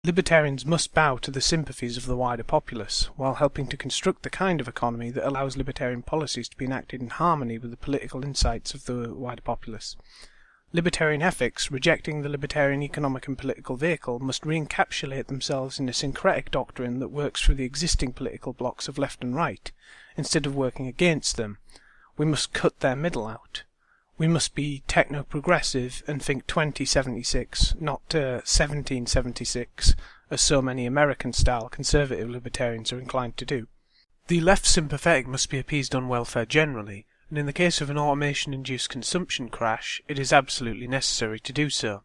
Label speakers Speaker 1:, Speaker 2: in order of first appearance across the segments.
Speaker 1: Libertarians must bow to the sympathies of the wider populace, while helping to construct the kind of economy that allows libertarian policies to be enacted in harmony with the political insights of the wider populace. Libertarian ethics, rejecting the libertarian economic and political vehicle, must re-encapsulate themselves in a syncretic doctrine that works for the existing political blocks of left and right, instead of working against them. We must cut their middle out. We must be techno-progressive and think 2076, not 1776, as so many American-style conservative libertarians are inclined to do. The left sympathetic must be appeased on welfare generally, and in the case of an automation-induced consumption crash, it is absolutely necessary to do so.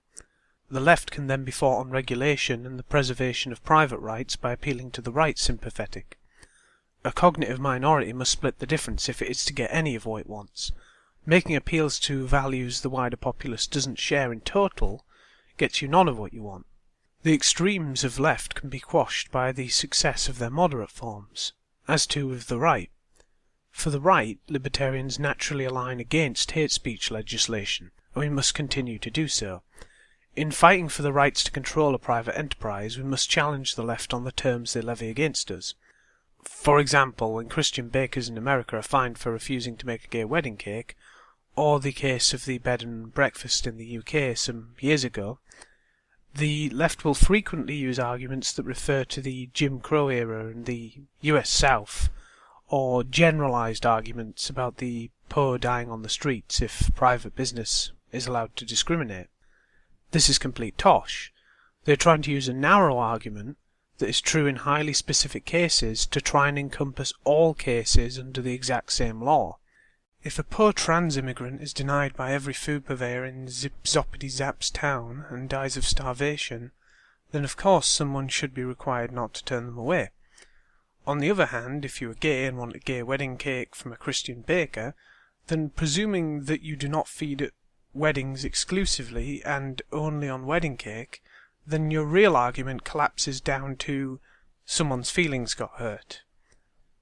Speaker 1: The left can then be fought on regulation and the preservation of private rights by appealing to the right sympathetic. A cognitive minority must split the difference if it is to get any of what it wants. Making appeals to values the wider populace doesn't share in total gets you none of what you want. The extremes of left can be quashed by the success of their moderate forms, as too with the right. For the right, libertarians naturally align against hate speech legislation, and we must continue to do so. In fighting for the rights to control a private enterprise, we must challenge the left on the terms they levy against us. For example, when Christian bakers in America are fined for refusing to make a gay wedding cake, or the case of the bed and breakfast in the UK some years ago, the left will frequently use arguments that refer to the Jim Crow era in the US South, or generalised arguments about the poor dying on the streets if private business is allowed to discriminate. This is complete tosh. They are trying to use a narrow argument that is true in highly specific cases to try and encompass all cases under the exact same law. If a poor trans immigrant is denied by every food purveyor in Zip-Zoppity-Zap's town and dies of starvation, then of course someone should be required not to turn them away. On the other hand, if you are gay and want a gay wedding cake from a Christian baker, then presuming that you do not feed at weddings exclusively and only on wedding cake, then your real argument collapses down to someone's feelings got hurt.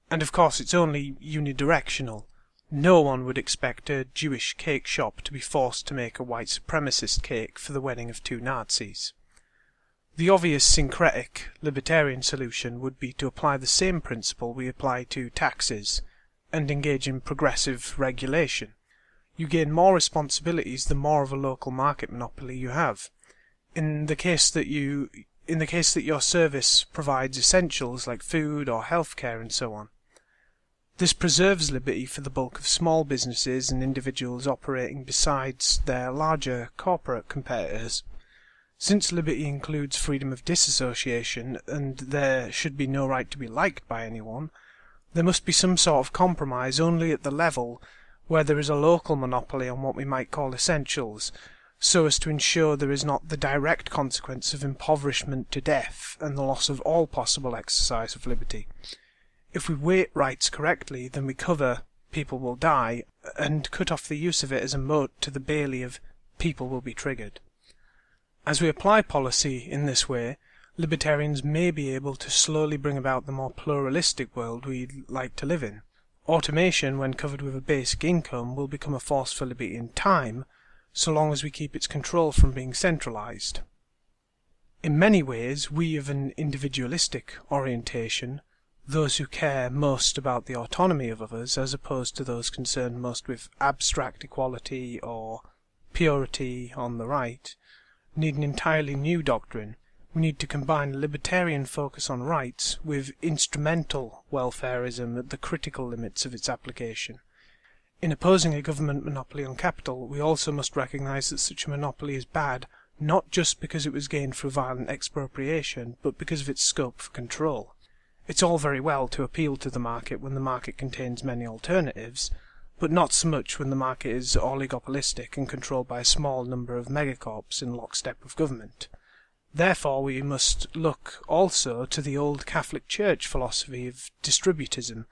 Speaker 1: And of course it's only unidirectional. No one would expect a Jewish cake shop to be forced to make a white supremacist cake for the wedding of two Nazis. The obvious syncretic libertarian solution would be to apply the same principle we apply to taxes, and engage in progressive regulation. You gain more responsibilities the more of a local market monopoly you have. In the case that your service provides essentials like food or healthcare and so on. This preserves liberty for the bulk of small businesses and individuals operating besides their larger corporate competitors. Since liberty includes freedom of disassociation, and there should be no right to be liked by anyone, there must be some sort of compromise only at the level where there is a local monopoly on what we might call essentials, so as to ensure there is not the direct consequence of impoverishment to death and the loss of all possible exercise of liberty. If we weight rights correctly, then we cover people will die and cut off the use of it as a moat to the bailey of people will be triggered. As we apply policy in this way, libertarians may be able to slowly bring about the more pluralistic world we'd like to live in. Automation, when covered with a basic income, will become a force for liberty in time, so long as we keep its control from being centralised. In many ways, we of an individualistic orientation, those who care most about the autonomy of others as opposed to those concerned most with abstract equality or purity on the right, need an entirely new doctrine. We need to combine a libertarian focus on rights with instrumental welfarism at the critical limits of its application. In opposing a government monopoly on capital, we also must recognise that such a monopoly is bad, not just because it was gained through violent expropriation, but because of its scope for control. It's all very well to appeal to the market when the market contains many alternatives, but not so much when the market is oligopolistic and controlled by a small number of megacorps in lockstep with government. Therefore we must look also to the old Catholic Church philosophy of distributism,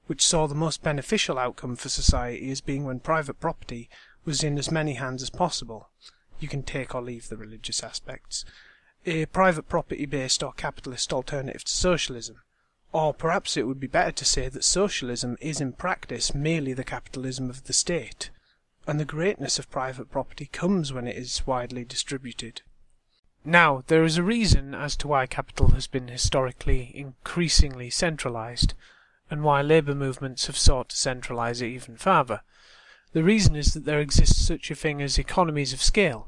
Speaker 1: which saw the most beneficial outcome for society as being when private property was in as many hands as possible. You can take or leave the religious aspects. A private property-based or capitalist alternative to socialism. Or perhaps it would be better to say that socialism is in practice merely the capitalism of the state, and the greatness of private property comes when it is widely distributed. Now, there is a reason as to why capital has been historically increasingly centralised, and why labour movements have sought to centralise it even further. The reason is that there exists such a thing as economies of scale.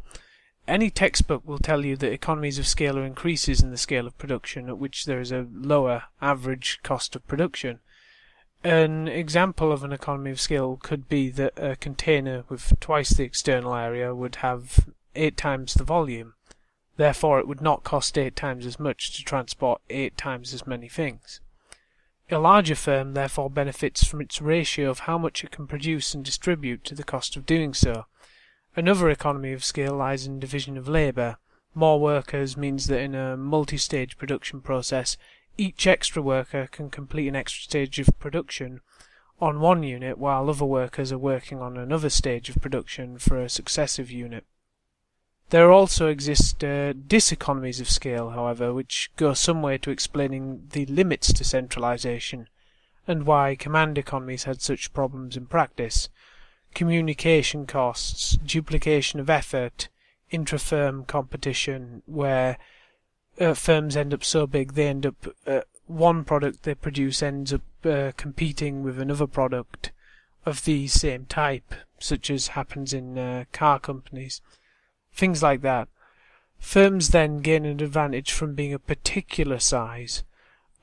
Speaker 1: Any textbook will tell you that economies of scale are increases in the scale of production at which there is a lower average cost of production. An example of an economy of scale could be that a container with twice the external area would have 8 times the volume. Therefore, it would not cost 8 times as much to transport 8 times as many things. A larger firm therefore benefits from its ratio of how much it can produce and distribute to the cost of doing so. Another economy of scale lies in division of labour. More workers means that in a multi-stage production process, each extra worker can complete an extra stage of production on one unit, while other workers are working on another stage of production for a successive unit. There also exist diseconomies of scale, however, which go some way to explaining the limits to centralisation, and why command economies had such problems in practice. Communication costs, duplication of effort, intra-firm competition, where firms end up so big they end up one product they produce ends up competing with another product of the same type, such as happens in car companies. Things like that. Firms then gain an advantage from being a particular size,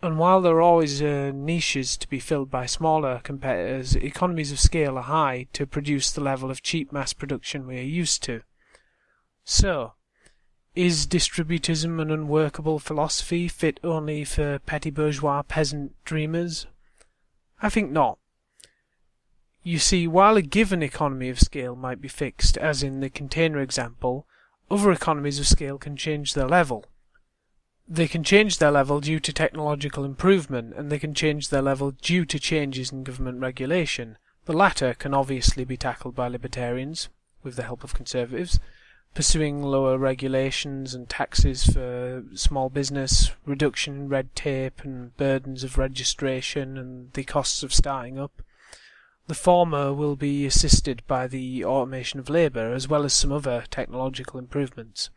Speaker 1: and while there are always niches to be filled by smaller competitors, economies of scale are high to produce the level of cheap mass production we are used to. So, is distributism an unworkable philosophy fit only for petty bourgeois peasant dreamers? I think not. You see, while a given economy of scale might be fixed, as in the container example, other economies of scale can change their level. They can change their level due to technological improvement, and they can change their level due to changes in government regulation. The latter can obviously be tackled by libertarians, with the help of conservatives, pursuing lower regulations and taxes for small business, reduction in red tape and burdens of registration and the costs of starting up. The former will be assisted by the automation of labour, as well as some other technological improvements.